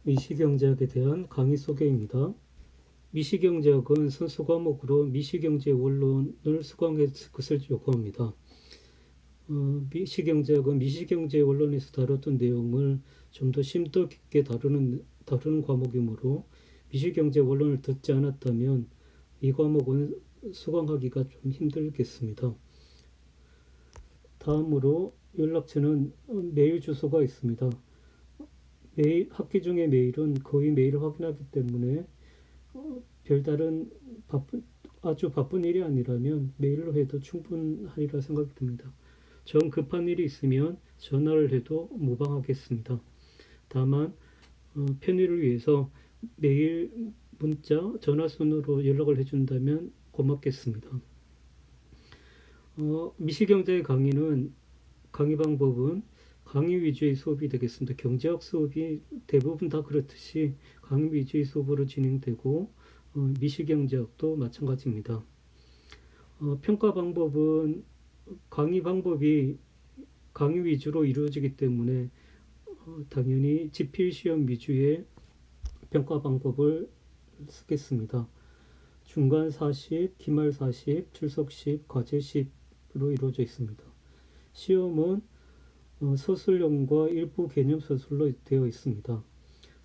미시경제학에 대한 강의 소개입니다. 미시경제학은 선수 과목으로 미시경제 원론을 수강할 것을 요구합니다. 미시경제학은 미시경제 원론에서 다뤘던 내용을 좀 더 심도 깊게 다루는 과목이므로 미시경제 원론을 듣지 않았다면 이 과목은 수강하기가 좀 힘들겠습니다. 다음으로 연락처는 메일 주소가 있습니다. 학기 중에 메일은 거의 매일 확인하기 때문에 별다른 아주 바쁜 일이 아니라면 메일로 해도 충분하리라 생각이 듭니다. 정 급한 일이 있으면 전화를 해도 무방하겠습니다. 다만 편의를 위해서 메일, 문자, 전화선으로 연락을 해준다면 고맙겠습니다. 미시경제의 강의 방법은 강의 위주의 수업이 되겠습니다. 경제학 수업이 대부분 다 그렇듯이 강의 위주의 수업으로 진행되고 미시경제학도 마찬가지입니다. 평가 방법은 강의 방법이 강의 위주로 이루어지기 때문에 당연히 지필시험 위주의 평가 방법을 쓰겠습니다. 중간 40, 기말 40, 출석 10, 과제 10으로 이루어져 있습니다. 시험은 서술형과 일부 개념 서술로 되어 있습니다.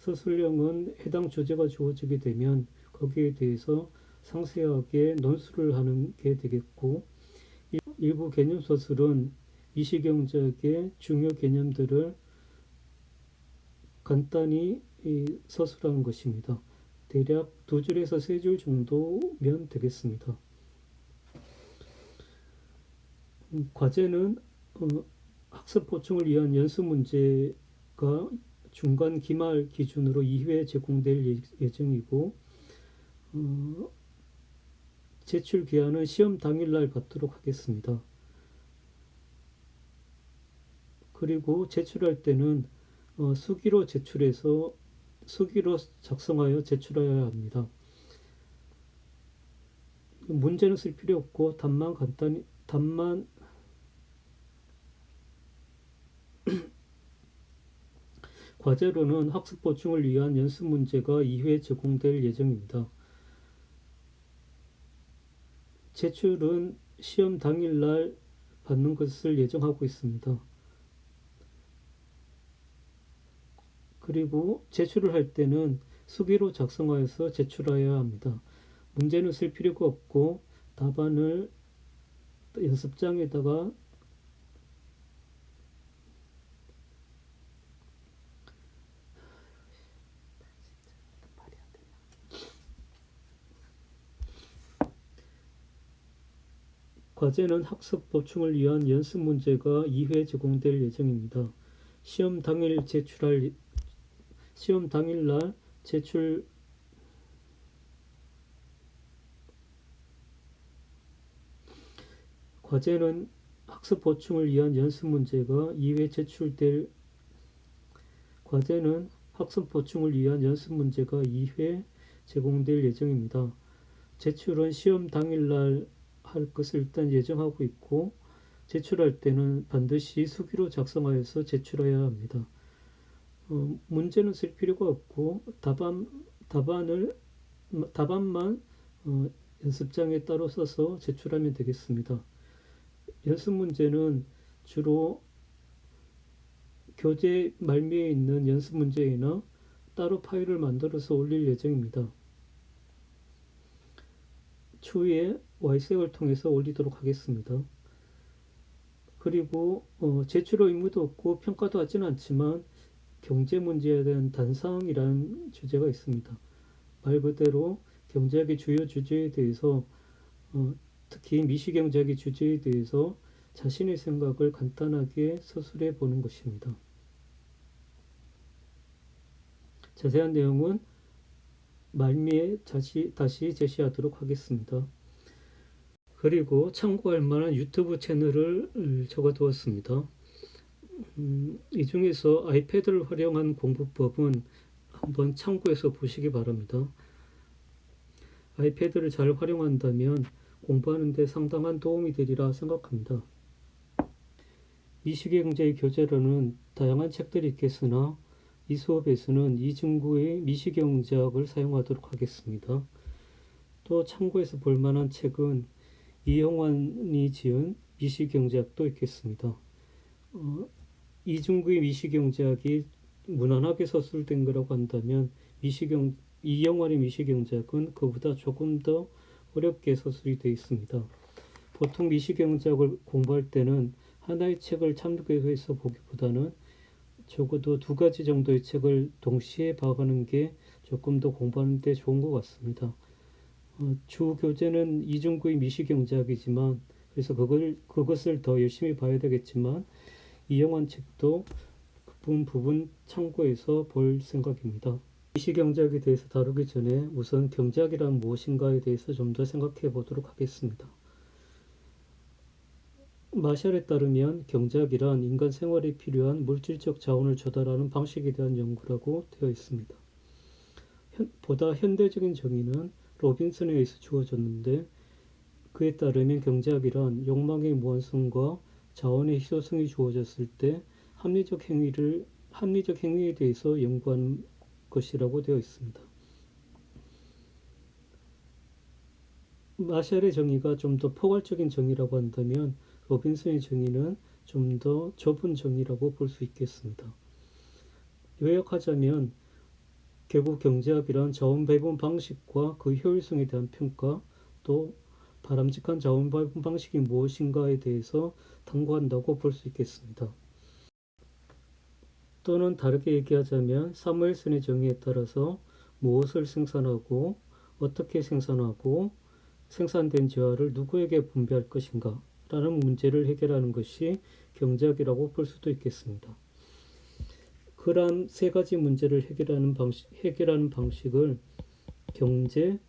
서술형은 해당 주제가 주어지게 되면 거기에 대해서 상세하게 논술을 하는 게 되겠고, 일부 개념 서술은 미시경제학의 중요 개념들을 간단히 서술하는 것입니다. 대략 2줄에서 3줄 정도면 되겠습니다. 과제는 학습 보충을 위한 연수 문제가 중간 기말 기준으로 2회 제공될 예정이고, 제출 기한은 시험 당일날 받도록 하겠습니다. 그리고 제출할 때는 수기로 작성하여 제출해야 합니다. 문제는 쓸 필요 없고 답만 과제로는 학습 보충을 위한 연습 문제가 2회 제공될 예정입니다. 제출은 시험 당일날 받는 것을 예정하고 있습니다. 그리고 제출을 할 때는 수기로 작성하여서 제출해야 합니다. 문제는 쓸 필요가 없고 답안을 연습장에다가 과제는 학습 보충을 위한 연습 문제가 2회 제공될 예정입니다. 시험 당일날 제출 과제는 학습 보충을 위한 연습 문제가 2회 제출될 과제는 학습 보충을 위한 연습 문제가 2회 제공될 예정입니다. 제출은 시험 당일날 할 것을 일단 예정하고 있고, 제출할 때는 반드시 수기로 작성하여서 제출해야 합니다. 문제는 쓸 필요가 없고 답안만 연습장에 따로 써서 제출하면 되겠습니다. 연습 문제는 주로 교재 말미에 있는 연습 문제이나 따로 파일을 만들어서 올릴 예정입니다. 추후에 와이색을 통해서 올리도록 하겠습니다. 그리고 제출 의무도 없고 평가도 하지는 않지만 경제 문제에 대한 단상이라는 주제가 있습니다. 말 그대로 경제학의 주요 주제에 대해서 특히 미시경제학의 주제에 대해서 자신의 생각을 간단하게 서술해 보는 것입니다. 자세한 내용은 말미에 다시 제시하도록 하겠습니다. 그리고 참고할 만한 유튜브 채널을 적어두었습니다. 이 중에서 아이패드를 활용한 공부법은 한번 참고해서 보시기 바랍니다. 아이패드를 잘 활용한다면 공부하는 데 상당한 도움이 되리라 생각합니다. 미시경제의 교재로는 다양한 책들이 있겠으나 이 수업에서는 이중구의 미시경제학을 사용하도록 하겠습니다. 또 참고해서 볼 만한 책은 이영환이 지은 미시경제학도 있겠습니다. 이중구의 미시경제학이 무난하게 서술된 거라고 한다면 이영환의 미시경제학은 그보다 조금 더 어렵게 서술이 되어 있습니다. 보통 미시경제학을 공부할 때는 하나의 책을 참고해서 보기보다는 적어도 2가지 정도의 책을 동시에 봐가는 게 조금 더 공부하는 데 좋은 것 같습니다. 주 교재는 이중구의 미시경제학이지만 그래서 그것을 더 열심히 봐야 되겠지만 이영환 책도 부분 참고해서 볼 생각입니다. 미시경제학에 대해서 다루기 전에 우선 경제학이란 무엇인가에 대해서 좀 더 생각해 보도록 하겠습니다. 마샬에 따르면 경제학이란 인간 생활에 필요한 물질적 자원을 조달하는 방식에 대한 연구라고 되어 있습니다. 보다 현대적인 정의는 로빈슨에 의해서 주어졌는데 그에 따르면 경제학이란 욕망의 무한성과 자원의 희소성이 주어졌을 때 합리적 행위에 대해서 연구하는 것이라고 되어 있습니다. 마샬의 정의가 좀 더 포괄적인 정의라고 한다면 로빈슨의 정의는 좀 더 좁은 정의라고 볼 수 있겠습니다. 요약하자면 결국 경제학이란 자원 배분 방식과 그 효율성에 대한 평가, 또 바람직한 자원 배분 방식이 무엇인가에 대해서 탐구한다고 볼 수 있겠습니다. 또는 다르게 얘기하자면 사무엘슨의 정의에 따라서 무엇을 생산하고 어떻게 생산하고 생산된 재화를 누구에게 분배할 것인가 라는 문제를 해결하는 것이 경제학이라고 볼 수도 있겠습니다. 그러한 3가지 문제를 해결하는 방식을 경제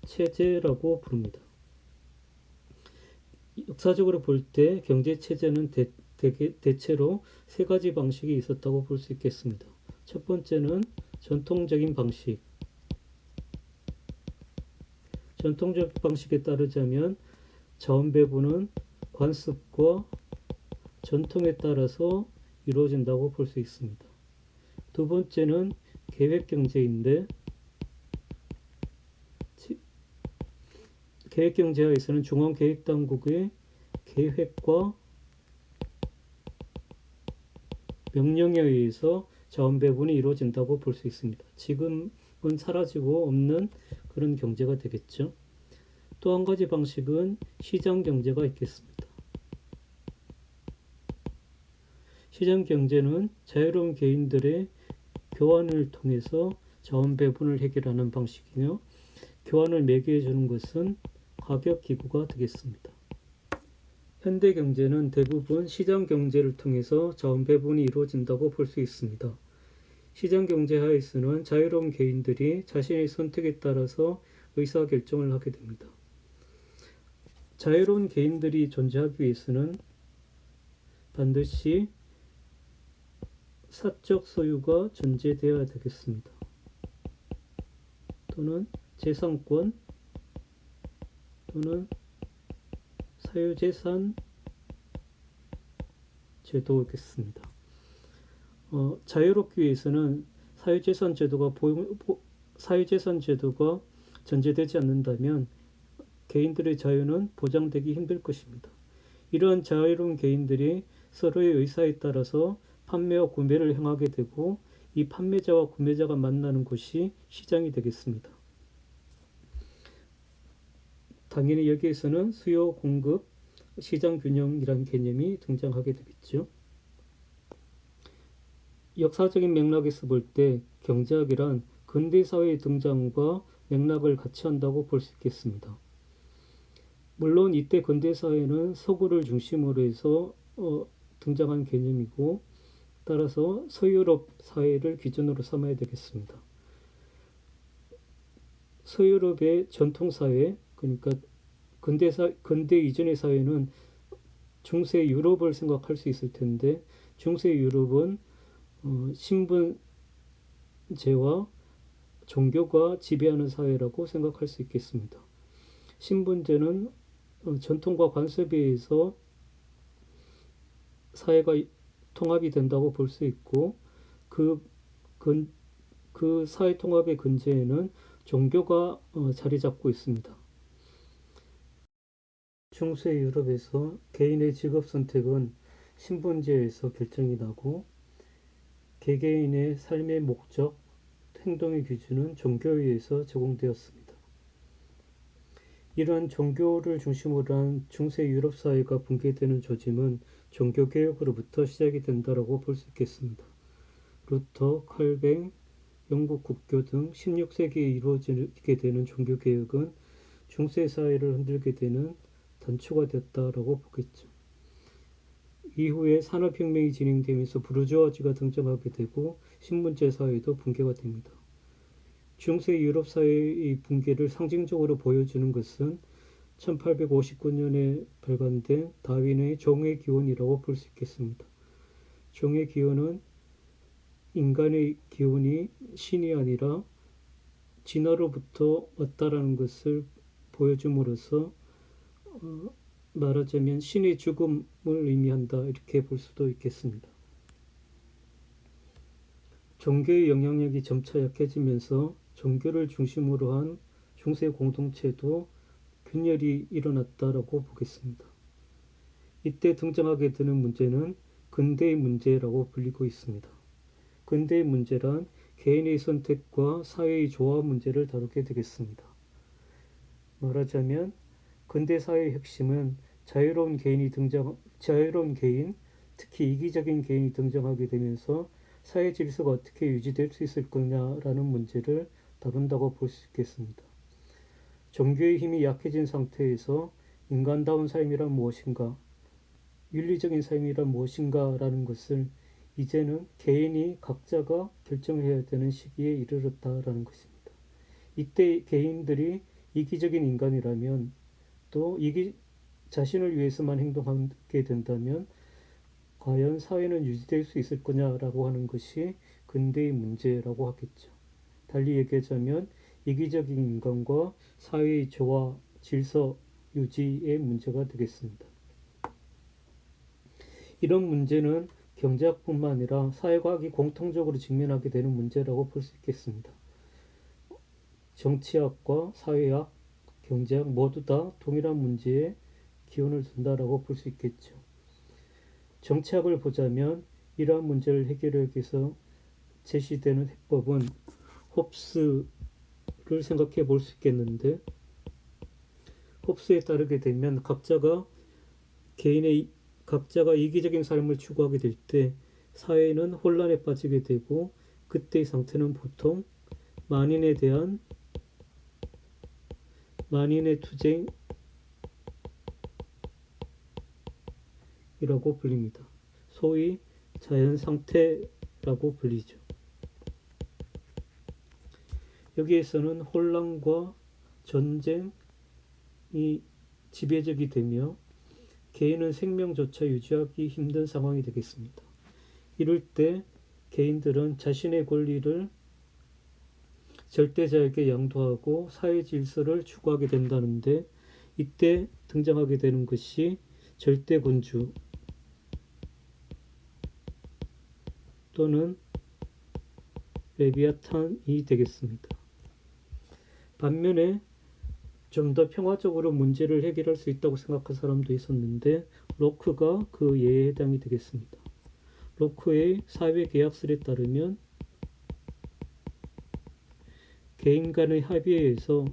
체제라고 부릅니다. 역사적으로 볼 때 경제 체제는 대체로 3가지 방식이 있었다고 볼 수 있겠습니다. 첫 번째는 전통적인 방식. 전통적 방식에 따르자면 자원 배분은 관습과 전통에 따라서 이루어진다고 볼 수 있습니다. 두 번째는 계획경제인데 계획경제에서는 중앙계획당국의 계획과 명령에 의해서 자원 배분이 이루어진다고 볼 수 있습니다. 지금은 사라지고 없는 그런 경제가 되겠죠. 또 한 가지 방식은 시장 경제가 있겠습니다. 시장 경제는 자유로운 개인들의 교환을 통해서 자원 배분을 해결하는 방식이며 교환을 매개해 주는 것은 가격 기구가 되겠습니다. 현대 경제는 대부분 시장 경제를 통해서 자원 배분이 이루어진다고 볼 수 있습니다. 시장 경제 하에서는 자유로운 개인들이 자신의 선택에 따라서 의사결정을 하게 됩니다. 자유로운 개인들이 존재하기 위해서는 반드시 사적 소유가 존재되어야 되겠습니다. 또는 재산권 또는 사유재산 제도겠습니다. 자유롭기 위해서는 사유재산 제도가 전제되지 않는다면 개인들의 자유는 보장되기 힘들 것입니다. 이러한 자유로운 개인들이 서로의 의사에 따라서 판매와 구매를 행하게 되고 이 판매자와 구매자가 만나는 곳이 시장이 되겠습니다. 당연히 여기에서는 수요, 공급, 시장 균형이라는 개념이 등장하게 되겠죠. 역사적인 맥락에서 볼 때 경제학이란 근대사회의 등장과 맥락을 같이 한다고 볼 수 있겠습니다. 물론 이때 근대사회는 서구를 중심으로 해서 등장한 개념이고 따라서 서유럽 사회를 기준으로 삼아야 되겠습니다. 서유럽의 전통사회, 그러니까 근대 이전의 사회는 중세 유럽을 생각할 수 있을 텐데 중세 유럽은 신분제와 종교가 지배하는 사회라고 생각할 수 있겠습니다. 신분제는 전통과 관습에 의해서 사회가 통합이 된다고 볼 수 있고 그, 근, 그 사회 통합의 근저에는 종교가 자리 잡고 있습니다. 중세 유럽에서 개인의 직업 선택은 신분제에서 결정이 나고 개개인의 삶의 목적, 행동의 기준은 종교에 의해서 제공되었습니다. 이러한 종교를 중심으로 한 중세 유럽 사회가 붕괴되는 조짐은 종교개혁으로부터 시작이 된다고 볼 수 있겠습니다. 루터, 칼뱅, 영국 국교 등 16세기에 이루어지게 되는 종교개혁은 중세 사회를 흔들게 되는 단초가 됐다고 보겠죠. 이후에 산업혁명이 진행되면서 부르주아지가 등장하게 되고 신분제 사회도 붕괴가 됩니다. 중세 유럽 사회의 붕괴를 상징적으로 보여주는 것은 1859년에 발간된 다윈의 종의 기원이라고 볼 수 있겠습니다. 종의 기원은 인간의 기원이 신이 아니라 진화로부터 왔다라는 것을 보여줌으로써 말하자면 신의 죽음을 의미한다 이렇게 볼 수도 있겠습니다. 종교의 영향력이 점차 약해지면서 종교를 중심으로 한 중세 공동체도 균열이 일어났다고 보겠습니다. 이때 등장하게 되는 문제는 근대의 문제라고 불리고 있습니다. 근대의 문제란 개인의 선택과 사회의 조화 문제를 다루게 되겠습니다. 말하자면 근대 사회의 핵심은 자유로운 개인, 특히 이기적인 개인이 등장하게 되면서 사회 질서가 어떻게 유지될 수 있을 거냐라는 문제를 다룬다고 볼 수 있겠습니다. 종교의 힘이 약해진 상태에서 인간다운 삶이란 무엇인가, 윤리적인 삶이란 무엇인가라는 것을 이제는 개인이 각자가 결정해야 되는 시기에 이르렀다라는 것입니다. 이때 개인들이 이기적인 인간이라면 또 자신을 위해서만 행동하게 된다면 과연 사회는 유지될 수 있을 거냐라고 하는 것이 근대의 문제라고 하겠죠. 달리 얘기하자면 이기적인 인간과 사회의 조화, 질서 유지의 문제가 되겠습니다. 이런 문제는 경제학뿐만 아니라 사회과학이 공통적으로 직면하게 되는 문제라고 볼 수 있겠습니다. 정치학과 사회학, 경제학 모두 다 동일한 문제에 기원을 둔다라고 볼 수 있겠죠. 정치학을 보자면 이러한 문제를 해결하기 위해서 제시되는 해법은 홉스를 생각해 볼 수 있겠는데, 홉스에 따르게 되면 각자가 이기적인 삶을 추구하게 될 때 사회는 혼란에 빠지게 되고 그때의 상태는 보통 만인에 대한 만인의 투쟁이라고 불립니다. 소위 자연 상태라고 불리죠. 여기에서는 혼란과 전쟁이 지배적이 되며 개인은 생명조차 유지하기 힘든 상황이 되겠습니다. 이럴 때 개인들은 자신의 권리를 절대자에게 양도하고 사회 질서를 추구하게 된다는데, 이때 등장하게 되는 것이 절대군주 또는 레비아탄이 되겠습니다. 반면에 좀 더 평화적으로 문제를 해결할 수 있다고 생각한 사람도 있었는데 로크가 그 예에 해당이 되겠습니다. 로크의 사회계약설에 따르면 개인 간의 합의에 의해서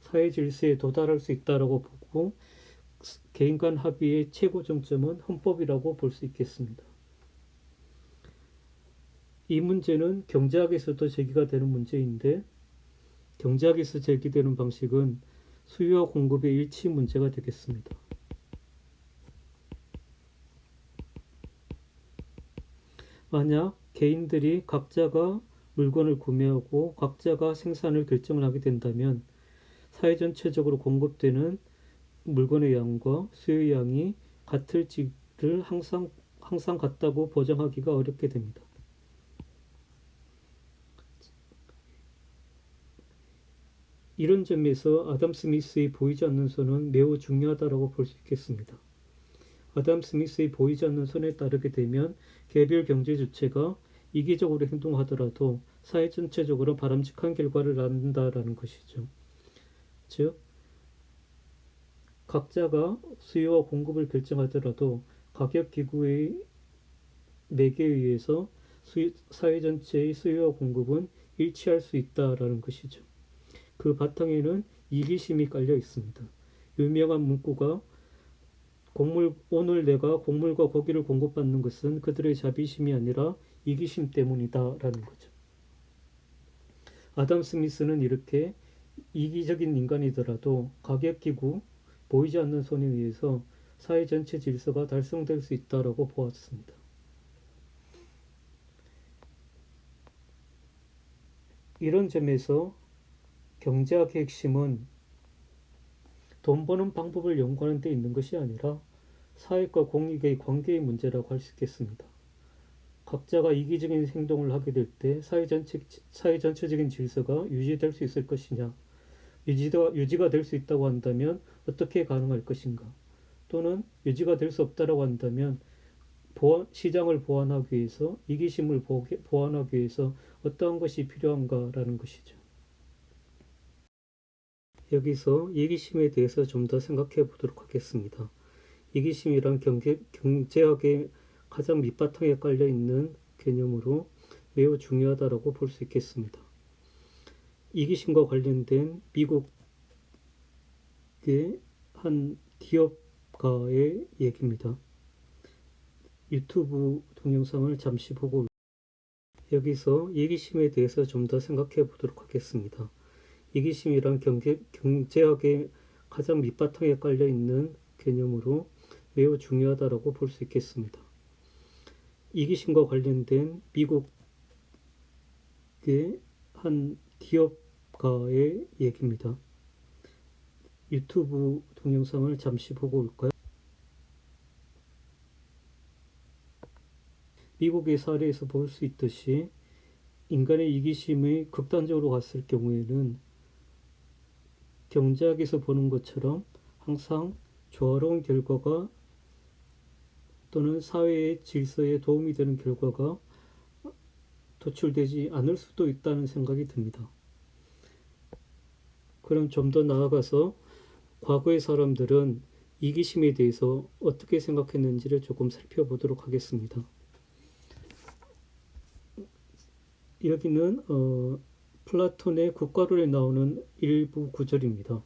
사회 질서에 도달할 수 있다고 보고 개인 간 합의의 최고 정점은 헌법이라고 볼 수 있겠습니다. 이 문제는 경제학에서도 제기가 되는 문제인데 경제학에서 제기되는 방식은 수요와 공급의 일치 문제가 되겠습니다. 만약 개인들이 각자가 물건을 구매하고 각자가 생산을 결정을 하게 된다면 사회 전체적으로 공급되는 물건의 양과 수요의 양이 같을지를 항상 같다고 보장하기가 어렵게 됩니다. 이런 점에서 아담 스미스의 보이지 않는 손은 매우 중요하다고 볼 수 있겠습니다. 아담 스미스의 보이지 않는 손에 따르게 되면 개별 경제 주체가 이기적으로 행동하더라도 사회 전체적으로 바람직한 결과를 낳는다라는 것이죠. 즉, 각자가 수요와 공급을 결정하더라도 가격기구의 매개에 의해서 사회 전체의 수요와 공급은 일치할 수 있다라는 것이죠. 그 바탕에는 이기심이 깔려 있습니다. 유명한 문구가 오늘 내가 곡물과 고기를 공급받는 것은 그들의 자비심이 아니라 이기심 때문이다라는 거죠. 아담 스미스는 이렇게 이기적인 인간이더라도 가격기구, 보이지 않는 손에 의해서 사회 전체 질서가 달성될 수 있다라고 보았습니다. 이런 점에서 경제학의 핵심은 돈 버는 방법을 연구하는 데 있는 것이 아니라 사회과 공익의 관계의 문제라고 할 수 있겠습니다. 각자가 이기적인 행동을 하게 될 때 사회 전체적인 질서가 유지될 수 있을 것이냐, 유지가 될 수 있다고 한다면 어떻게 가능할 것인가, 또는 유지가 될 수 없다고 한다면 시장을 보완하기 위해서, 이기심을 보완하기 위해서 어떠한 것이 필요한가라는 것이죠. 여기서 이기심에 대해서 좀 더 생각해 보도록 하겠습니다. 이기심이란 경제학의 가장 밑바탕에 깔려 있는 개념으로 매우 중요하다고 볼 수 있겠습니다. 이기심과 관련된 미국의 한 기업가의 얘기입니다. 유튜브 동영상을 잠시 보고 여기서 이기심에 대해서 좀 더 생각해 보도록 하겠습니다. 이기심이란 경제학의 가장 밑바탕에 깔려 있는 개념으로 매우 중요하다고 볼 수 있겠습니다. 이기심과 관련된 미국의 한 기업가의 얘기입니다. 유튜브 동영상을 잠시 보고 올까요? 미국의 사례에서 볼 수 있듯이 인간의 이기심이 극단적으로 갔을 경우에는 경제학에서 보는 것처럼 항상 조화로운 결과가 또는 사회의 질서에 도움이 되는 결과가 도출되지 않을 수도 있다는 생각이 듭니다. 그럼 좀 더 나아가서 과거의 사람들은 이기심에 대해서 어떻게 생각했는지를 조금 살펴보도록 하겠습니다. 여기는 플라톤의 국가론에 나오는 일부 구절입니다.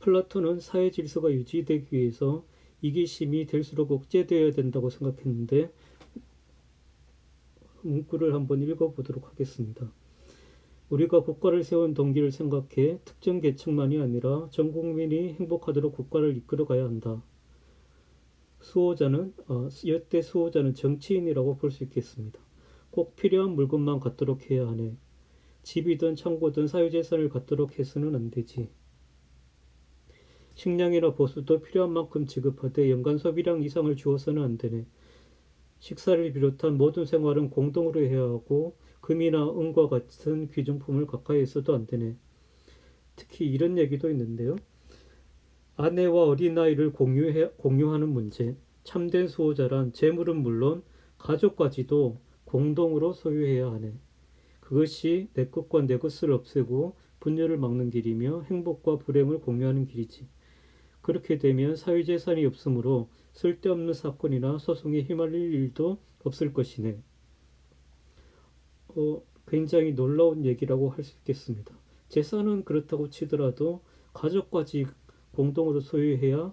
플라톤은 사회 질서가 유지되기 위해서 이기심이 될수록 억제되어야 된다고 생각했는데 문구를 한번 읽어보도록 하겠습니다. 우리가 국가를 세운 동기를 생각해 특정 계층만이 아니라 전 국민이 행복하도록 국가를 이끌어가야 한다. 여태 수호자는 정치인이라고 볼 수 있겠습니다. 꼭 필요한 물건만 갖도록 해야 하네. 집이든 창고든 사유재산을 갖도록 해서는 안 되지. 식량이나 보수도 필요한 만큼 지급하되 연간 소비량 이상을 주어서는 안 되네. 식사를 비롯한 모든 생활은 공동으로 해야 하고 금이나 은과 같은 귀중품을 가까이 해서도 안 되네. 특히 이런 얘기도 있는데요. 아내와 어린아이를 공유하는 문제. 참된 수호자란 재물은 물론 가족까지도 공동으로 소유해야 하네. 그것이 내 것과 내 것을 없애고 분열을 막는 길이며 행복과 불행을 공유하는 길이지. 그렇게 되면 사유재산이 없으므로 쓸데없는 사건이나 소송에 휘말릴 일도 없을 것이네. 굉장히 놀라운 얘기라고 할 수 있겠습니다. 재산은 그렇다고 치더라도 가족까지 공동으로 소유해야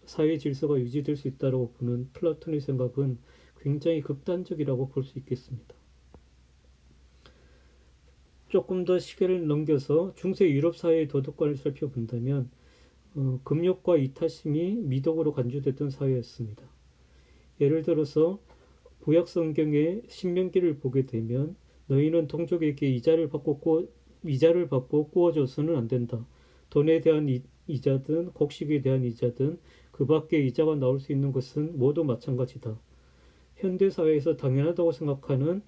사회 질서가 유지될 수 있다고 보는 플라톤의 생각은 굉장히 극단적이라고 볼 수 있겠습니다. 조금 더 시계를 넘겨서 중세 유럽 사회의 도덕관을 살펴본다면 금욕과 이타심이 미덕으로 간주됐던 사회였습니다. 예를 들어서 구약 성경의 신명기를 보게 되면 너희는 동족에게 이자를 받고 꾸어줘서는 안 된다. 돈에 대한 이자든 곡식에 대한 이자든 그 밖에 이자가 나올 수 있는 것은 모두 마찬가지다. 현대 사회에서 당연하다고 생각하는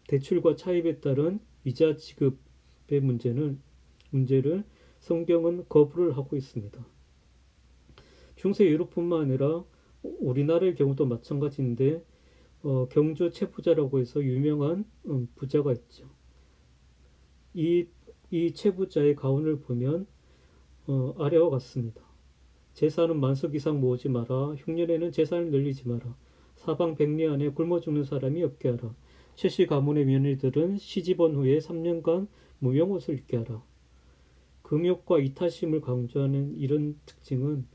대출과 차입에 따른 이자 지급의 문제를 성경은 거부를 하고 있습니다. 중세 유럽뿐만 아니라 우리나라의 경우도 마찬가지인데 경주 채부자라고 해서 유명한 부자가 있죠. 이 채부자의 가훈을 보면 아래와 같습니다. 재산은 만석 이상 모으지 마라. 흉년에는 재산을 늘리지 마라. 사방 백리 안에 굶어 죽는 사람이 없게 하라. 최씨 가문의 며느리들은 시집온 후에 3년간 무명옷을 입게 하라. 금욕과 이타심을 강조하는 이런 특징은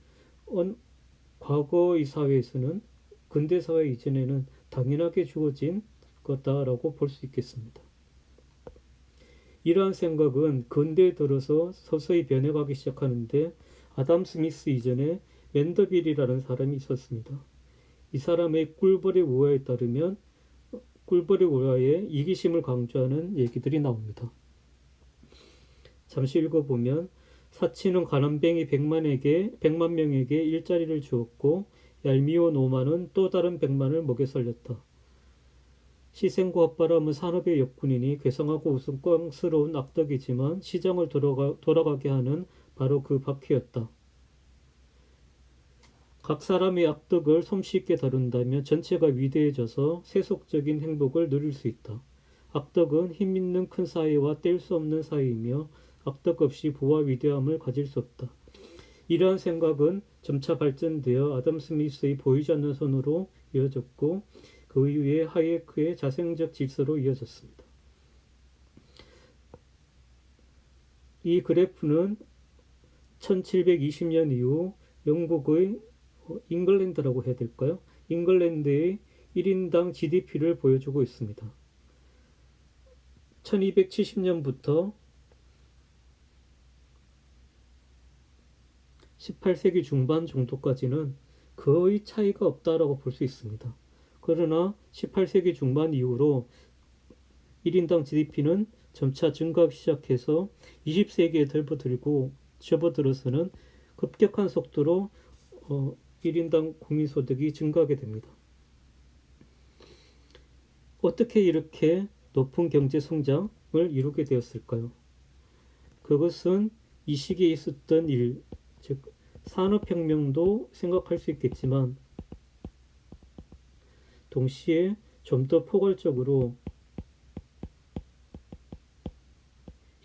과거의 사회에서는 근대 사회 이전에는 당연하게 주어진 것다라고 볼 수 있겠습니다. 이러한 생각은 근대에 들어서 서서히 변해가기 시작하는데 아담 스미스 이전에 맨더빌이라는 사람이 있었습니다. 이 사람의 꿀벌의 우화에 따르면 꿀벌의 우화에 이기심을 강조하는 얘기들이 나옵니다. 잠시 읽어보면 사치는 가난뱅이 100만 명에게 일자리를 주었고 얄미운 오만은 또 다른 100만을 먹여 살렸다. 시생과 헛바람은 산업의 역군이니 괴상하고 우스꽝스러운 악덕이지만 시장을 돌아가게 하는 바로 그 바퀴였다. 각 사람의 악덕을 솜씨있게 다룬다면 전체가 위대해져서 세속적인 행복을 누릴 수 있다. 악덕은 힘있는 큰 사회와 뗄 수 없는 사회이며 악덕 없이 부와 위대함을 가질 수 없다. 이러한 생각은 점차 발전되어 아담 스미스의 보이지 않는 손으로 이어졌고 그 이후에 하이에크의 자생적 질서로 이어졌습니다. 이 그래프는 1720년 이후 영국의 잉글랜드라고 해야 될까요? 잉글랜드의 1인당 GDP를 보여주고 있습니다. 1270년부터 18세기 중반 정도까지는 거의 차이가 없다라고 볼 수 있습니다. 그러나 18세기 중반 이후로 1인당 GDP는 점차 증가하기 시작해서 20세기에 접어들어서는 급격한 속도로 1인당 국민소득이 증가하게 됩니다. 어떻게 이렇게 높은 경제 성장을 이루게 되었을까요? 그것은 이 시기에 있었던 일, 즉 산업혁명도 생각할 수 있겠지만 동시에 좀 더 포괄적으로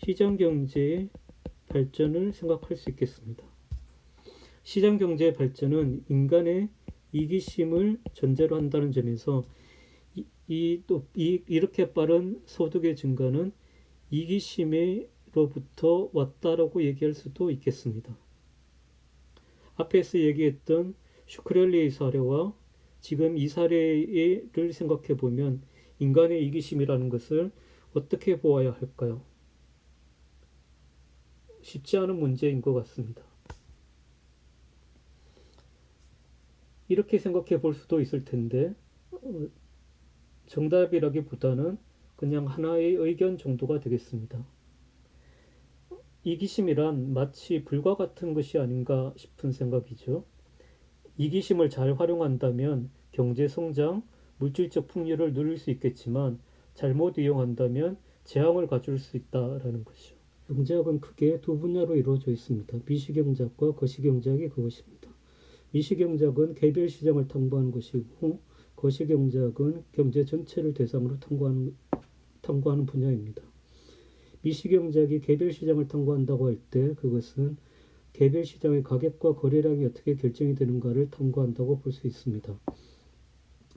시장경제의 발전을 생각할 수 있겠습니다. 시장경제의 발전은 인간의 이기심을 전제로 한다는 점에서 이렇게 빠른 소득의 증가는 이기심으로부터 왔다라고 얘기할 수도 있겠습니다. 앞에서 얘기했던 슈크렐리의 사례와 지금 이 사례를 생각해 보면 인간의 이기심이라는 것을 어떻게 보아야 할까요? 쉽지 않은 문제인 것 같습니다. 이렇게 생각해 볼 수도 있을 텐데 정답이라기보다는 그냥 하나의 의견 정도가 되겠습니다. 이기심이란 마치 불과 같은 것이 아닌가 싶은 생각이죠. 이기심을 잘 활용한다면 경제 성장, 물질적 풍요를 누릴 수 있겠지만 잘못 이용한다면 재앙을 가져올 수 있다라는 것이죠. 경제학은 크게 두 분야로 이루어져 있습니다. 미시경제학과 거시경제학이 그것입니다. 미시경제학은 개별 시장을 탐구하는 것이고 거시경제학은 경제 전체를 대상으로 탐구하는 분야입니다. 미시경제학이 개별 시장을 탐구한다고 할 때 그것은 개별 시장의 가격과 거래량이 어떻게 결정이 되는가를 탐구한다고 볼 수 있습니다.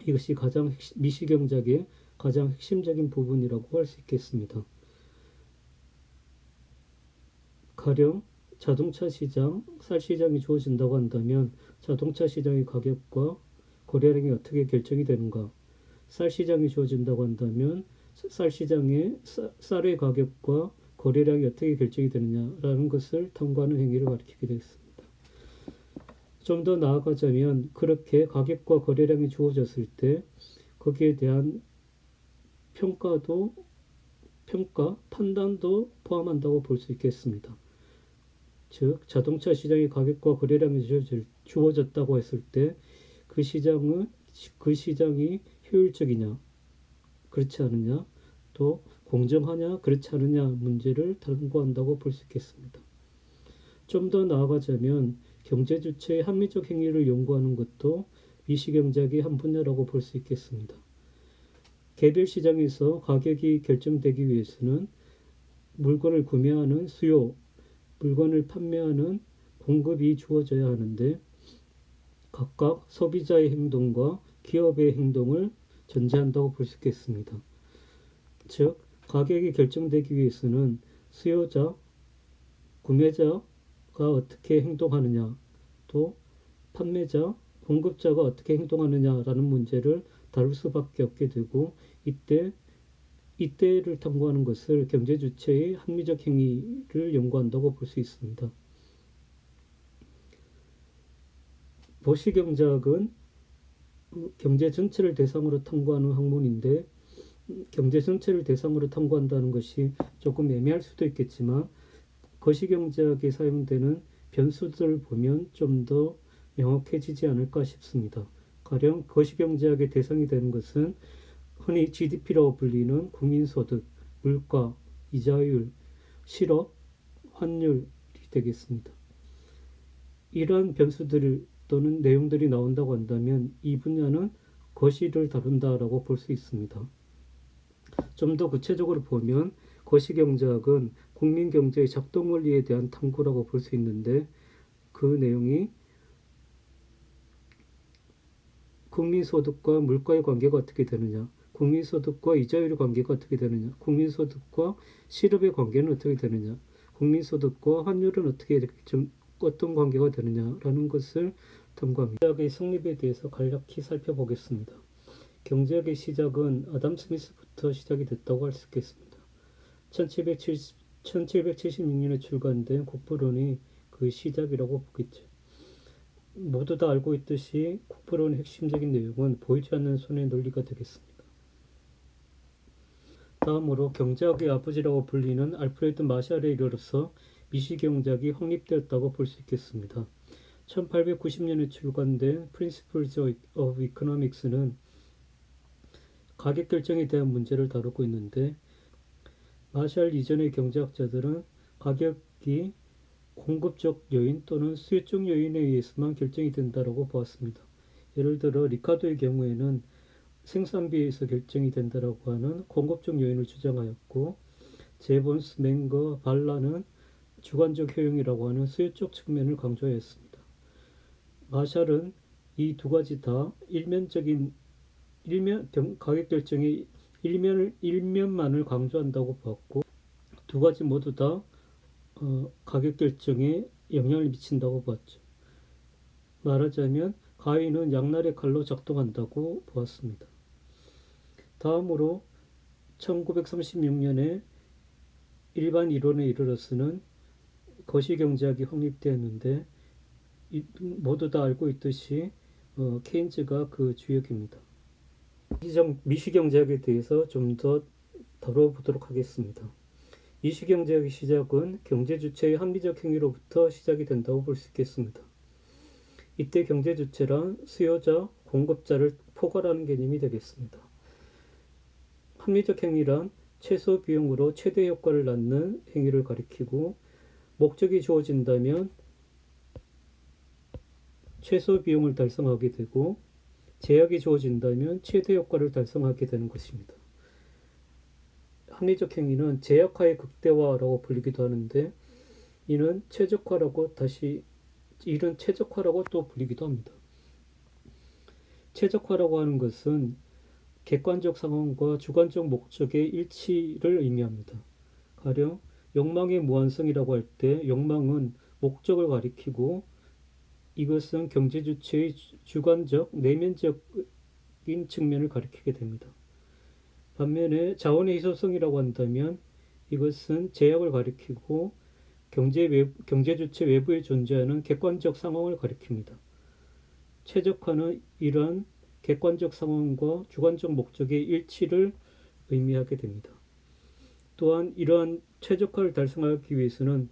이것이 미시경제학의 가장 핵심적인 부분이라고 할 수 있겠습니다. 가령 자동차 시장, 쌀 시장이 주어진다고 한다면 자동차 시장의 가격과 거래량이 어떻게 결정이 되는가? 쌀 시장이 주어진다고 한다면 쌀 시장의 쌀의 가격과 거래량이 어떻게 결정이 되느냐라는 것을 탐구하는 행위를 가리키게 되겠습니다. 좀 더 나아가자면 그렇게 가격과 거래량이 주어졌을 때 거기에 대한 판단도 포함한다고 볼 수 있겠습니다. 즉 자동차 시장의 가격과 거래량이 주어졌다고 했을 때 그 시장이 효율적이냐 그렇지 않느냐 또 공정하냐 그렇지 않느냐 문제를 탐구한다고 볼 수 있겠습니다. 좀 더 나아가자면 경제 주체의 합리적 행위를 연구하는 것도 미시경제학의 한 분야라고 볼 수 있겠습니다. 개별 시장에서 가격이 결정되기 위해서는 물건을 구매하는 수요, 물건을 판매하는 공급이 주어져야 하는데 각각 소비자의 행동과 기업의 행동을 전제한다고 볼 수 있겠습니다. 즉, 가격이 결정되기 위해서는 수요자, 구매자가 어떻게 행동하느냐, 또 판매자, 공급자가 어떻게 행동하느냐라는 문제를 다룰 수밖에 없게 되고 이때를 탐구하는 것을 경제 주체의 합리적 행위를 연구한다고 볼 수 있습니다. 도시경제학은 경제 전체를 대상으로 탐구하는 학문인데 경제 전체를 대상으로 탐구한다는 것이 조금 애매할 수도 있겠지만 거시경제학에 사용되는 변수들을 보면 좀 더 명확해지지 않을까 싶습니다. 가령 거시경제학의 대상이 되는 것은 흔히 GDP라고 불리는 국민소득, 물가, 이자율, 실업, 환율이 되겠습니다. 이러한 변수들 또는 내용들이 나온다고 한다면 이 분야는 거시를 다룬다라고 볼 수 있습니다. 좀 더 구체적으로 보면 거시경제학은 국민경제의 작동원리에 대한 탐구라고 볼 수 있는데 그 내용이 국민소득과 물가의 관계가 어떻게 되느냐, 국민소득과 이자율의 관계가 어떻게 되느냐, 국민소득과 실업의 관계는 어떻게 되느냐, 국민소득과 환율은 어떤 관계가 되느냐라는 것을 탐구합니다. 경제학의 성립에 대해서 간략히 살펴보겠습니다. 경제학의 시작은 아담 스미스부터 시작이 됐다고 할 수 있겠습니다. 1776년에 출간된 국부론이 그 시작이라고 보겠죠. 모두 다 알고 있듯이 국부론의 핵심적인 내용은 보이지 않는 손의 논리가 되겠습니다. 다음으로 경제학의 아버지라고 불리는 알프레드 마샬에 이르러서 미시경제학이 확립되었다고 볼 수 있겠습니다. 1890년에 출간된 Principles of Economics는 가격 결정에 대한 문제를 다루고 있는데 마샬 이전의 경제학자들은 가격이 공급적 요인 또는 수요적 요인에 의해서만 결정이 된다고 보았습니다. 예를 들어 리카도의 경우에는 생산비에서 결정이 된다고 하는 공급적 요인을 주장하였고 제본스, 맹거, 발라는 주관적 효용이라고 하는 수요적 측면을 강조하였습니다. 마샬은 이 두 가지 다 가격 결정의 일면만을 강조한다고 보았고 두 가지 모두 다 가격 결정에 영향을 미친다고 보았죠. 말하자면 가위는 양날의 칼로 작동한다고 보았습니다. 다음으로 1936년에 일반 이론에 이르러서는 거시경제학이 확립되었는데 모두 다 알고 있듯이 케인즈가 그 주역입니다. 미시경제학에 대해서 좀 더 다뤄보도록 하겠습니다. 미시경제학의 시작은 경제 주체의 합리적 행위로부터 시작이 된다고 볼 수 있겠습니다. 이때 경제 주체란 수요자, 공급자를 포괄하는 개념이 되겠습니다. 합리적 행위란 최소 비용으로 최대 효과를 낳는 행위를 가리키고 목적이 주어진다면 최소 비용을 달성하게 되고 제약이 주어진다면 최대 효과를 달성하게 되는 것입니다. 합리적 행위는 제약화의 극대화라고 불리기도 하는데 이는 최적화라고 또 불리기도 합니다. 최적화라고 하는 것은 객관적 상황과 주관적 목적의 일치를 의미합니다. 가령 욕망의 무한성이라고 할 때 욕망은 목적을 가리키고 이것은 경제 주체의 주관적, 내면적인 측면을 가리키게 됩니다. 반면에 자원의 희소성이라고 한다면 이것은 제약을 가리키고 경제 주체 외부에 존재하는 객관적 상황을 가리킵니다. 최적화는 이러한 객관적 상황과 주관적 목적의 일치를 의미하게 됩니다. 또한 이러한 최적화를 달성하기 위해서는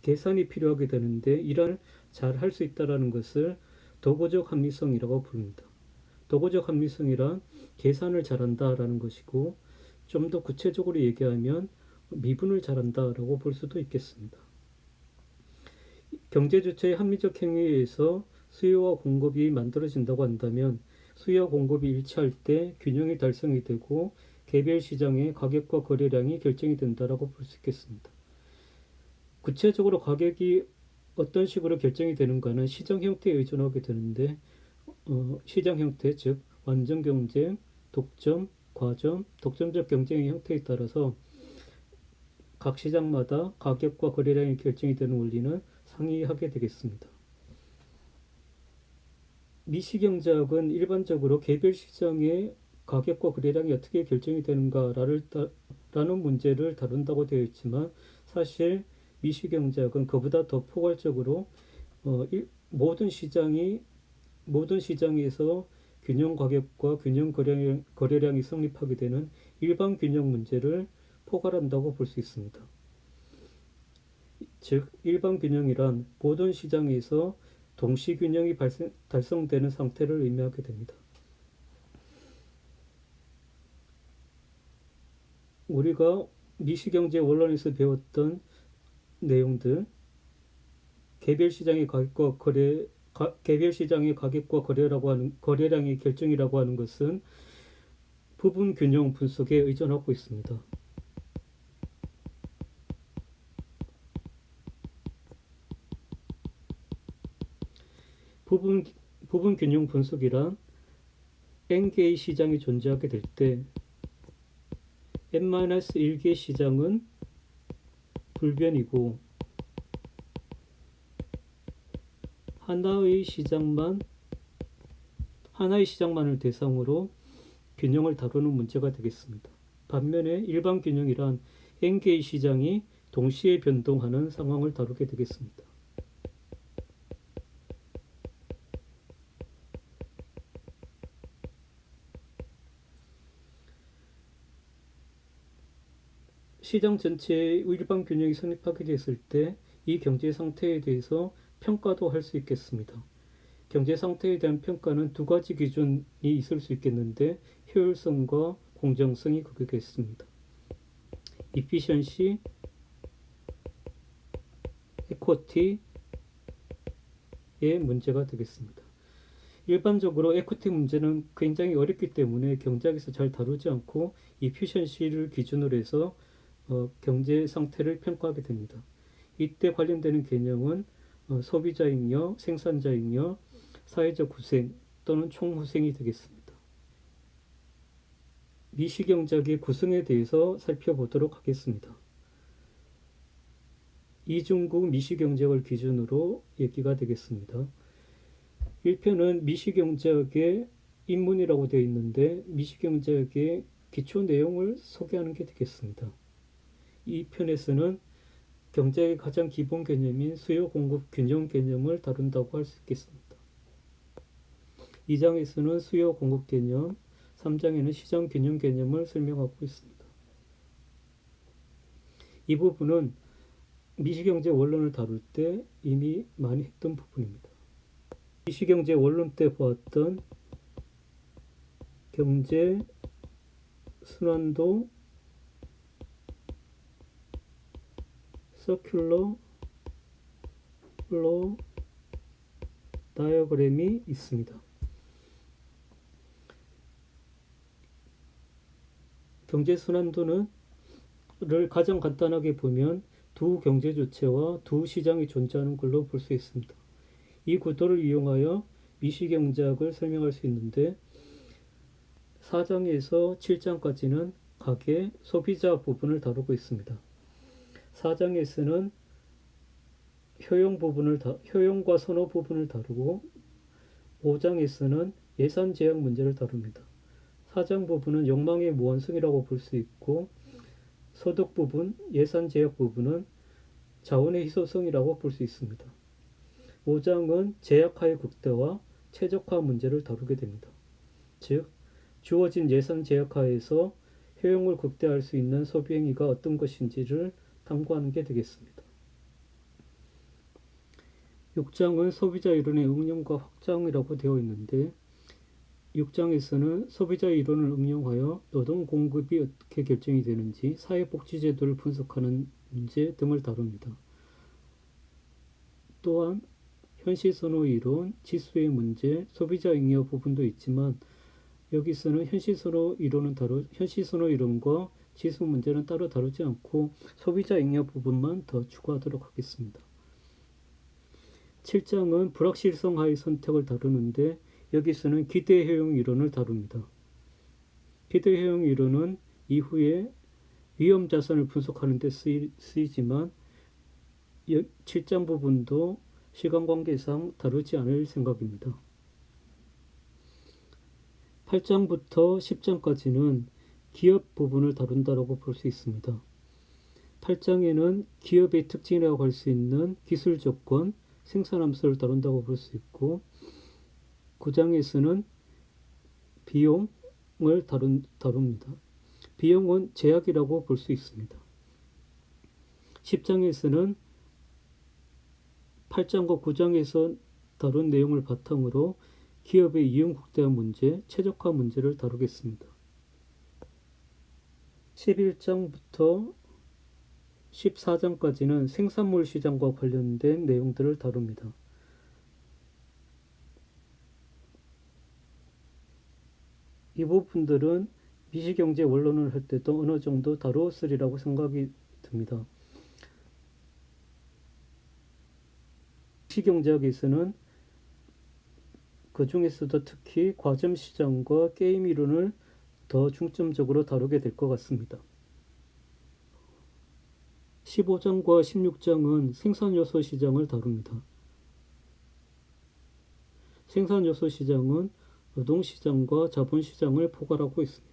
계산이 필요하게 되는데 이를 잘 할 수 있다는 것을 도구적 합리성이라고 부릅니다. 도구적 합리성이란 계산을 잘한다라는 것이고, 좀 더 구체적으로 얘기하면 미분을 잘한다라고 볼 수도 있겠습니다. 경제 주체의 합리적 행위에 의해서 수요와 공급이 만들어진다고 한다면 수요와 공급이 일치할 때 균형이 달성이 되고 개별 시장의 가격과 거래량이 결정이 된다라고 볼 수 있겠습니다. 구체적으로 가격이 어떤 식으로 결정이 되는가는 시장 형태에 의존하게 되는데, 시장 형태, 즉 완전 경쟁, 독점, 과점, 독점적 경쟁의 형태에 따라서 각 시장마다 가격과 거래량이 결정이 되는 원리는 상이하게 되겠습니다. 미시경제학은 일반적으로 개별 시장의 가격과 거래량이 어떻게 결정이 되는가라는 문제를 다룬다고 되어 있지만, 사실 미시경제학은 그보다 더 포괄적으로 모든 시장에서 균형 가격과 균형 거래량이 성립하게 되는 일반 균형 문제를 포괄한다고 볼 수 있습니다. 즉, 일반 균형이란 모든 시장에서 동시 균형이 달성되는 상태를 의미하게 됩니다. 우리가 미시경제 원론에서 배웠던 내용들, 개별 시장의 가격과 거래량의 결정이라고 하는 것은 부분 균형 분석에 의존하고 있습니다. 부분 균형 분석이란 n개의 시장이 존재하게 될 때 n-1개의 시장은 불변이고 하나의 시장만을 대상으로 균형을 다루는 문제가 되겠습니다. 반면에 일반 균형이란 n개의 시장이 동시에 변동하는 상황을 다루게 되겠습니다. 시장 전체의 일반 균형이 성립하게 됐을 때 이 경제 상태에 대해서 평가도 할 수 있겠습니다. 경제 상태에 대한 평가는 두 가지 기준이 있을 수 있겠는데, 효율성과 공정성이 그거겠습니다. efficiency, equity의 문제가 되겠습니다. 일반적으로 에쿼티 문제는 굉장히 어렵기 때문에 경제학에서 잘 다루지 않고 efficiency를 기준으로 해서 경제 상태를 평가하게 됩니다. 이때 관련되는 개념은 소비자 잉여, 생산자 잉여, 사회적 후생 또는 총후생이 되겠습니다. 미시경제학의 구성에 대해서 살펴보도록 하겠습니다. 이중국 미시경제학을 기준으로 얘기가 되겠습니다. 1편은 미시경제학의 입문이라고 되어 있는데 미시경제학의 기초 내용을 소개하는 게 되겠습니다. 이 편에서는 경제의 가장 기본 개념인 수요 공급 균형 개념을 다룬다고 할 수 있겠습니다. 2장에서는 수요 공급 개념, 3장에는 시장 균형 개념을 설명하고 있습니다. 이 부분은 미시경제 원론을 다룰 때 이미 많이 했던 부분입니다. 미시경제 원론 때 보았던 경제 순환도 서큘러 플로우 다이어그램이 있습니다. 경제 순환도를 가장 간단하게 보면 두 경제 주체와 두 시장이 존재하는 걸로 볼 수 있습니다. 이 구도를 이용하여 미시경제학을 설명할 수 있는데 4장에서 7장까지는 가계, 소비자 부분을 다루고 있습니다. 4장에서는 효용과 선호 부분을 다루고 5장에서는 예산 제약 문제를 다룹니다. 4장 부분은 욕망의 무한성이라고 볼 수 있고 소득 부분, 예산 제약 부분은 자원의 희소성이라고 볼 수 있습니다. 5장은 제약화의 극대화, 최적화 문제를 다루게 됩니다. 즉, 주어진 예산 제약하에서 효용을 극대화할 수 있는 소비 행위가 어떤 것인지를 탐구하는 게 되겠습니다. 6장은 소비자 이론의 응용과 확장이라고 되어 있는데 6장에서는 소비자 이론을 응용하여 노동 공급이 어떻게 결정이 되는지, 사회복지제도를 분석하는 문제 등을 다룹니다. 또한 현실선호 이론, 지수의 문제, 소비자 잉여 부분도 있지만 여기서는 현실선호 이론과 지수 문제는 따로 다루지 않고 소비자 잉여 부분만 더 추가하도록 하겠습니다. 7장은 불확실성하의 선택을 다루는데 여기서는 기대효용 이론을 다룹니다. 기대효용 이론은 이후에 위험자산을 분석하는 데 쓰이지만 7장 부분도 시간 관계상 다루지 않을 생각입니다. 8장부터 10장까지는 기업 부분을 다룬다고 볼 수 있습니다. 8장에는 기업의 특징이라고 할 수 있는 기술 조건, 생산 함수를 다룬다고 볼 수 있고 9장에서는 비용을 다룹니다. 비용은 제약이라고 볼 수 있습니다. 10장에서는 8장과 9장에서 다룬 내용을 바탕으로 기업의 이용 국대화 문제, 최적화 문제를 다루겠습니다. 11장부터 14장까지는 생산물 시장과 관련된 내용들을 다룹니다. 이 부분들은 미시경제 원론을 할 때도 어느 정도 다루었으리라고 생각이 듭니다. 미시경제학에서는 그 중에서도 특히 과점 시장과 게임 이론을 더 중점적으로 다루게 될 것 같습니다. 15장과 16장은 생산요소 시장을 다룹니다. 생산요소 시장은 노동시장과 자본시장을 포괄하고 있습니다.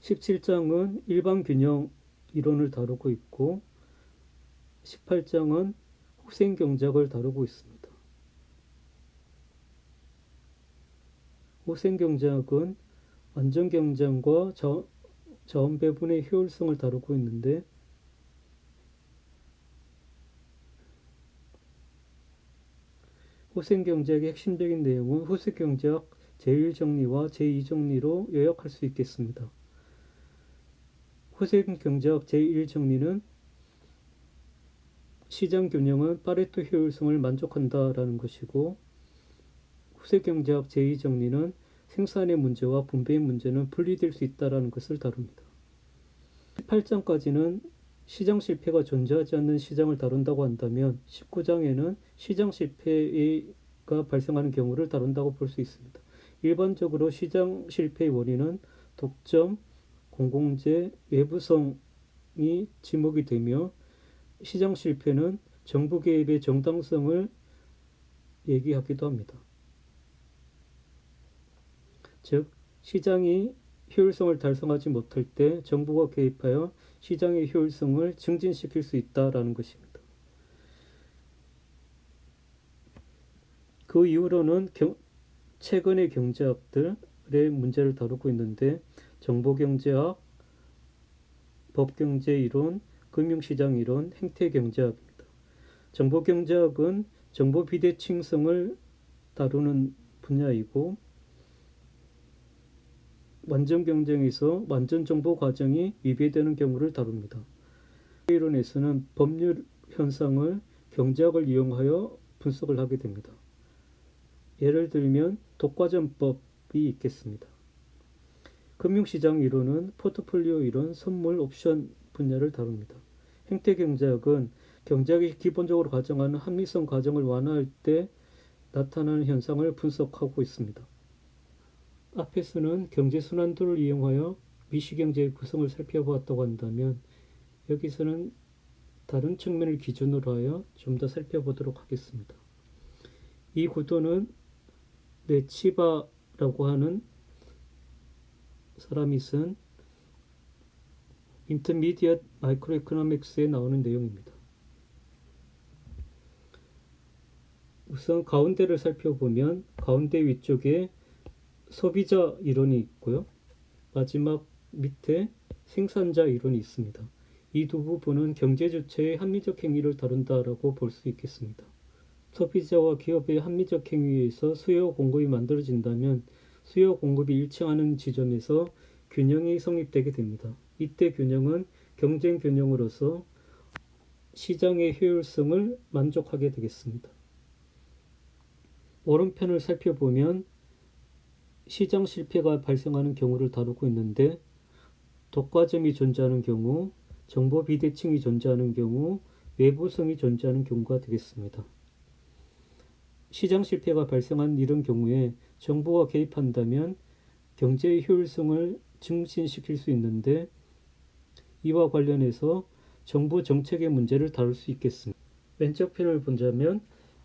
17장은 일반균형 이론을 다루고 있고 18장은 후생경제학을 다루고 있습니다. 후생경제학은 안전경쟁과 자원배분의 효율성을 다루고 있는데 후생경제학의 핵심적인 내용은 후생경제학 제1정리와 제2정리로 요약할 수 있겠습니다. 후생경제학 제1정리는 시장균형은 파레토 효율성을 만족한다라는 것이고 후생경제학 제2정리는 생산의 문제와 분배의 문제는 분리될 수 있다는 것을 다룹니다. 18장까지는 시장 실패가 존재하지 않는 시장을 다룬다고 한다면 19장에는 시장 실패가 발생하는 경우를 다룬다고 볼 수 있습니다. 일반적으로 시장 실패의 원인은 독점, 공공재, 외부성이 지목이 되며 시장 실패는 정부 개입의 정당성을 얘기하기도 합니다. 즉, 시장이 효율성을 달성하지 못할 때 정부가 개입하여 시장의 효율성을 증진시킬 수 있다는 것입니다. 그 이후로는 최근의 경제학들의 문제를 다루고 있는데 정보경제학, 법경제이론, 금융시장이론, 행태경제학입니다. 정보경제학은 정보 비대칭성을 다루는 분야이고 완전 경쟁에서 완전 정보 과정이 위배되는 경우를 다룹니다. 이론에서는 법률 현상을 경제학을 이용하여 분석을 하게 됩니다. 예를 들면 독과점법이 있겠습니다. 금융시장 이론은 포트폴리오 이론, 선물, 옵션 분야를 다룹니다. 행태경제학은 경제학이 기본적으로 가정하는 합리성 과정을 완화할 때 나타나는 현상을 분석하고 있습니다. 앞에서는 경제순환도를 이용하여 미시경제의 구성을 살펴보았다고 한다면 여기서는 다른 측면을 기준으로 하여 좀 더 살펴보도록 하겠습니다. 이 구도는 네치바라고 하는 사람이 쓴 Intermediate Microeconomics에 나오는 내용입니다. 우선 가운데를 살펴보면 가운데 위쪽에 소비자 이론이 있고요. 마지막 밑에 생산자 이론이 있습니다. 이 두 부분은 경제 주체의 합리적 행위를 다룬다라고 볼 수 있겠습니다. 소비자와 기업의 합리적 행위에 의해서 수요 공급이 만들어진다면 수요 공급이 일치하는 지점에서 균형이 성립되게 됩니다. 이때 균형은 경쟁 균형으로서 시장의 효율성을 만족하게 되겠습니다. 오른편을 살펴보면 시장 실패가 발생하는 경우를 다루고 있는데 독과점이 존재하는 경우, 정보 비대칭이 존재하는 경우, 외부성이 존재하는 경우가 되겠습니다. 시장 실패가 발생한 이런 경우에 정부가 개입한다면 경제의 효율성을 증진시킬 수 있는데 이와 관련해서 정부 정책의 문제를 다룰 수 있겠습니다. 왼쪽 편을 보자면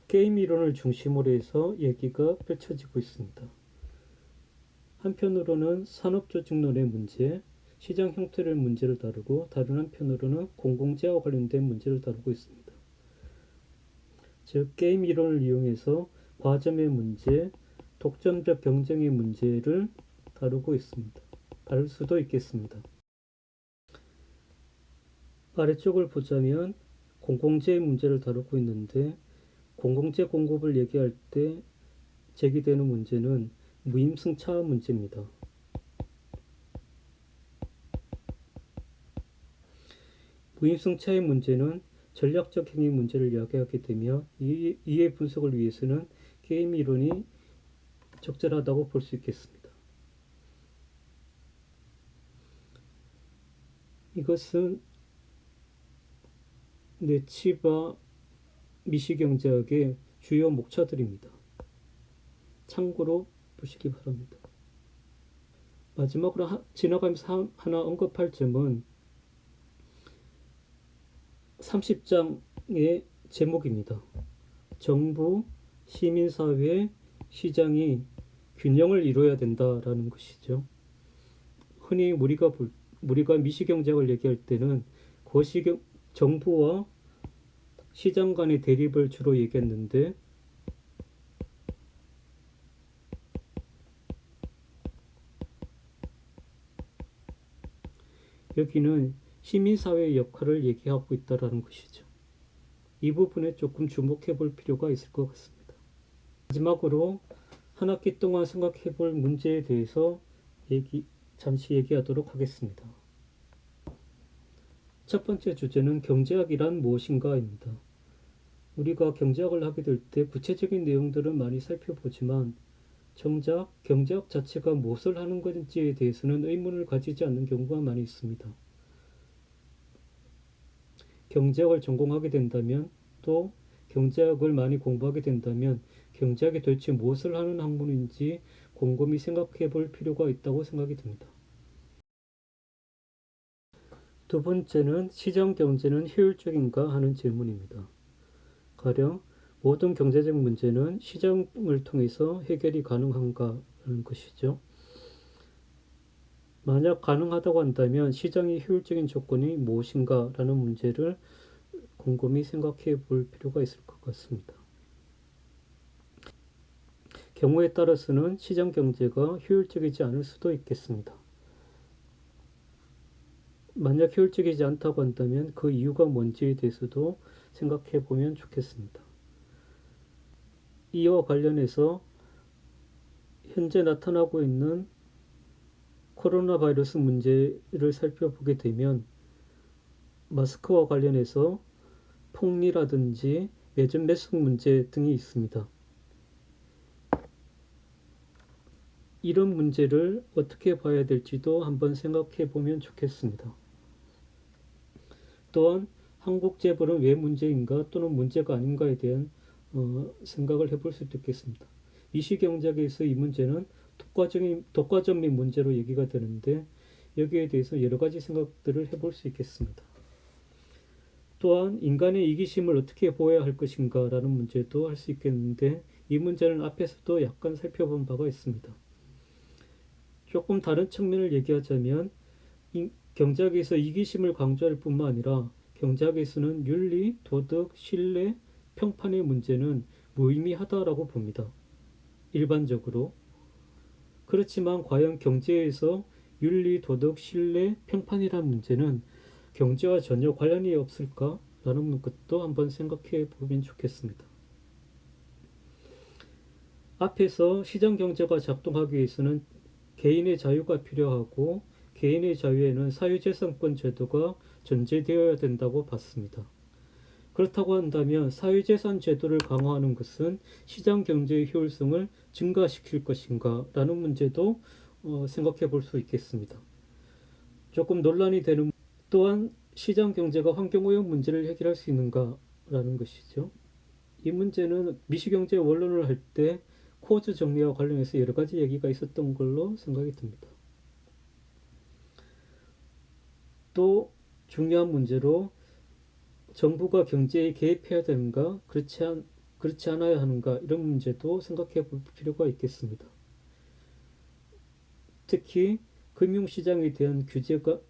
게임 이론을 중심으로 해서 얘기가 펼쳐지고 있습니다. 한편으로는 산업조직론의 문제, 시장 형태를 문제를 다루고 다른 한편으로는 공공재와 관련된 문제를 다루고 있습니다. 즉 게임 이론을 이용해서 과점의 문제, 독점적 경쟁의 문제를 다루고 있습니다. 다룰 수도 있겠습니다. 아래쪽을 보자면 공공재의 문제를 다루고 있는데 공공재 공급을 얘기할 때 제기되는 문제는 무임승차 문제입니다. 무임승차의 문제는 전략적 행위 문제를 이야기하게 되며 이의 분석을 위해서는 게임 이론이 적절하다고 볼 수 있겠습니다. 이것은 네치바 미시경제학의 주요 목차들입니다. 참고로 보시기 바랍니다. 마지막으로 지나가면서 하나 언급할 점은 30장의 제목입니다. 정부, 시민사회, 시장이 균형을 이루어야 된다라는 것이죠. 흔히 우리가 미시경제학을 얘기할 때는 정부와 시장 간의 대립을 주로 얘기했는데 여기는 시민사회의 역할을 얘기하고 있다는 것이죠. 이 부분에 조금 주목해 볼 필요가 있을 것 같습니다. 마지막으로 한 학기 동안 생각해 볼 문제에 대해서 잠시 얘기하도록 하겠습니다. 첫 번째 주제는 경제학이란 무엇인가입니다. 우리가 경제학을 하게 될 때 구체적인 내용들은 많이 살펴보지만 정작 경제학 자체가 무엇을 하는 건지에 대해서는 의문을 가지지 않는 경우가 많이 있습니다. 경제학을 전공하게 된다면 또 경제학을 많이 공부하게 된다면 경제학이 도대체 무엇을 하는 학문인지 곰곰이 생각해 볼 필요가 있다고 생각이 듭니다. 두 번째는 시장 경제는 효율적인가 하는 질문입니다. 가령 모든 경제적 문제는 시장을 통해서 해결이 가능한가 하는 것이죠. 만약 가능하다고 한다면 시장의 효율적인 조건이 무엇인가 라는 문제를 곰곰이 생각해 볼 필요가 있을 것 같습니다. 경우에 따라서는 시장 경제가 효율적이지 않을 수도 있겠습니다. 만약 효율적이지 않다고 한다면 그 이유가 뭔지에 대해서도 생각해 보면 좋겠습니다. 이와 관련해서 현재 나타나고 있는 코로나 바이러스 문제를 살펴보게 되면 마스크와 관련해서 폭리라든지 매점 매숙 문제 등이 있습니다. 이런 문제를 어떻게 봐야 될지도 한번 생각해 보면 좋겠습니다. 또한 한국 재벌은 왜 문제인가 또는 문제가 아닌가에 대한 생각을 해볼 수도 있겠습니다. 미시경제학에서 이 문제는 독과점의 문제로 얘기가 되는데 여기에 대해서 여러 가지 생각들을 해볼 수 있겠습니다. 또한 인간의 이기심을 어떻게 보호해야 할 것인가 라는 문제도 할 수 있겠는데 이 문제는 앞에서도 약간 살펴본 바가 있습니다. 조금 다른 측면을 얘기하자면 경제학에서 이기심을 강조할 뿐만 아니라 경제학에서는 윤리, 도덕, 신뢰, 평판의 문제는 무의미하다라고 봅니다. 일반적으로. 그렇지만 과연 경제에서 윤리, 도덕, 신뢰, 평판이라는 문제는 경제와 전혀 관련이 없을까? 라는 것도 한번 생각해 보면 좋겠습니다. 앞에서 시장 경제가 작동하기 위해서는 개인의 자유가 필요하고 개인의 자유에는 사유재산권 제도가 전제되어야 된다고 봤습니다. 그렇다고 한다면 사유재산 제도를 강화하는 것은 시장 경제의 효율성을 증가시킬 것인가 라는 문제도 생각해 볼 수 있겠습니다. 조금 논란이 되는 또한 시장 경제가 환경오염 문제를 해결할 수 있는가라는 것이죠. 이 문제는 미시경제 원론을 할 때 코즈 정리와 관련해서 여러 가지 얘기가 있었던 걸로 생각이 듭니다. 또 중요한 문제로 정부가 경제에 개입해야 되는가, 그렇지 않아야 하는가 이런 문제도 생각해 볼 필요가 있겠습니다. 특히 금융시장에 대한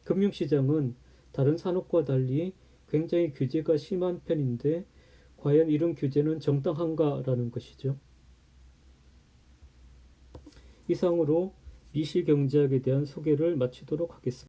금융시장은 다른 산업과 달리 굉장히 규제가 심한 편인데 과연 이런 규제는 정당한가라는 것이죠. 이상으로 미시경제학에 대한 소개를 마치도록 하겠습니다.